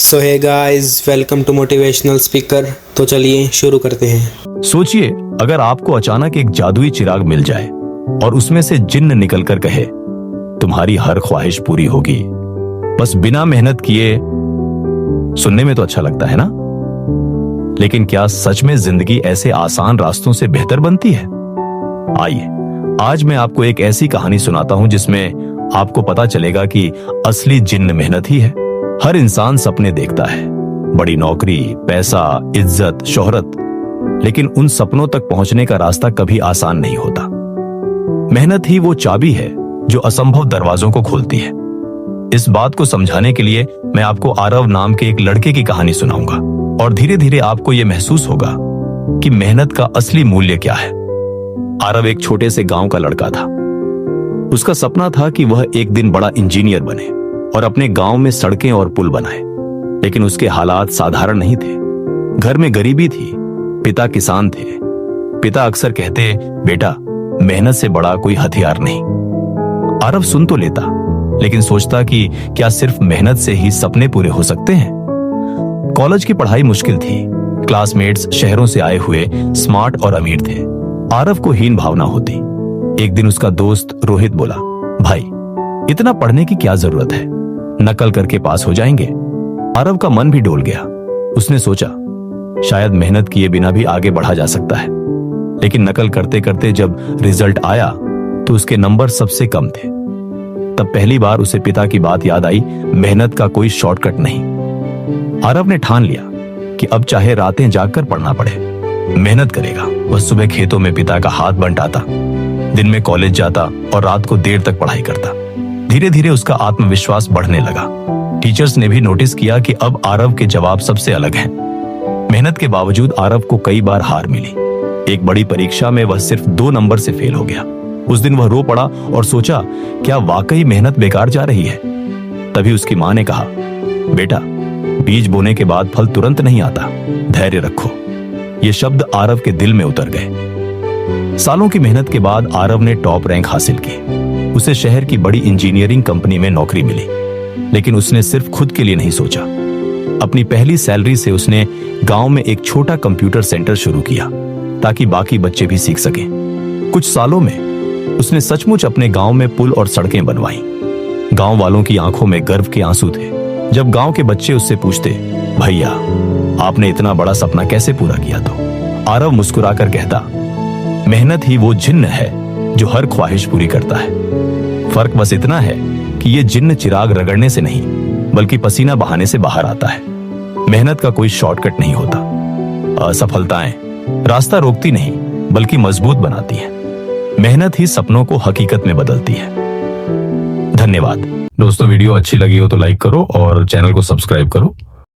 So hey guys, welcome to motivational speaker. तो चलिए शुरू करते हैं। सोचिए, अगर आपको अचानक एक जादुई चिराग मिल जाए और उसमें से जिन्न निकलकर कहे तुम्हारी हर ख्वाहिश पूरी होगी, बस बिना मेहनत किए। सुनने में तो अच्छा लगता है ना, लेकिन क्या सच में जिंदगी ऐसे आसान रास्तों से बेहतर बनती है? आइए, आज मैं आपको एक ऐसी कहानी सुनाता हूं जिसमें आपको पता चलेगा कि असली जिन्न मेहनत ही है। हर इंसान सपने देखता है, बड़ी नौकरी, पैसा, इज्जत, शोहरत, लेकिन उन सपनों तक पहुंचने का रास्ता कभी आसान नहीं होता। मेहनत ही वो चाबी है जो असंभव दरवाजों को खोलती है। इस बात को समझाने के लिए मैं आपको आरव नाम के एक लड़के की कहानी सुनाऊंगा और धीरे धीरे आपको यह महसूस होगा कि मेहनत का असली मूल्य क्या है। आरव एक छोटे से गांव का लड़का था। उसका सपना था कि वह एक दिन बड़ा इंजीनियर बने और अपने गांव में सड़कें और पुल बनाए, लेकिन उसके हालात साधारण नहीं थे। घर में गरीबी थी, पिता किसान थे। पिता अक्सर कहते, बेटा, मेहनत से बड़ा कोई हथियार नहीं। आरव सुन तो लेता, लेकिन सोचता कि क्या सिर्फ मेहनत से ही सपने पूरे हो सकते हैं? कॉलेज की पढ़ाई मुश्किल थी। क्लासमेट्स शहरों से आए हुए स्मार्ट और अमीर थे। आरव को हीन भावना होती। एक दिन उसका दोस्त रोहित बोला, भाई, इतना पढ़ने की क्या जरूरत है, नकल करके पास हो जाएंगे। आरव का मन भी डोल गया। उसने सोचा, शायद मेहनत किए बिना भी आगे बढ़ा जा सकता है। लेकिन नकल करते करते जब रिजल्ट आया तो उसके नंबर सबसे कम थे। तब पहली बार उसे पिता की बात याद आई, मेहनत का कोई शॉर्टकट नहीं। आरव ने ठान लिया कि अब चाहे रातें जागकर पढ़ना पड़े, मेहनत करेगा। वह सुबह खेतों में पिता का हाथ बंटाता, दिन में कॉलेज जाता और रात को देर तक पढ़ाई करता। धीरे धीरे उसका आत्मविश्वास बढ़ने लगा। टीचर्स ने भी नोटिस किया कि अब आरव के जवाब सबसे अलग हैं। मेहनत के बावजूद आरव को कई बार हार मिली। एक बड़ी परीक्षा में वह सिर्फ 2 नंबर से फेल हो गया। उस दिन वह रो पड़ा और सोचा, क्या वाकई मेहनत बेकार जा रही है? तभी उसकी मां ने कहा, बेटा, बीज बोने के बाद फल तुरंत नहीं आता, धैर्य रखो। ये शब्द आरव के दिल में उतर गए। सालों की मेहनत के बाद आरव ने टॉप रैंक हासिल की। उसे शहर की बड़ी इंजीनियरिंग कंपनी में नौकरी मिली। लेकिन उसने सिर्फ खुद के लिए नहीं सोचा। अपनी पहली सैलरी से उसने गांव में एक छोटा कंप्यूटर सेंटर शुरू किया ताकि बाकी बच्चे भी सीख सकें। कुछ सालों में उसने सचमुच अपने गांव में पुल और सड़कें बनवाई। गांव वालों की आंखों में गर्व के आंसू थे। जब गांव के बच्चे उससे पूछते, भैया, आपने इतना बड़ा सपना कैसे पूरा किया? तो आरव मुस्कुराकर कहता, मेहनत ही वो जिन्न है जो हर ख्वाहिश पूरी करता है। फर्क बस इतना है कि ये जिन्न चिराग रगड़ने से नहीं, बल्कि पसीना बहाने से बाहर आता है। मेहनत का कोई शॉर्टकट नहीं होता। असफलताएं रास्ता रोकती नहीं, बल्कि मजबूत बनाती हैं। मेहनत ही सपनों को हकीकत में बदलती है। धन्यवाद। दोस्तों, वीडियो अच्छी लगी हो तो लाइक करो और चैनल को सब्सक्राइब करो।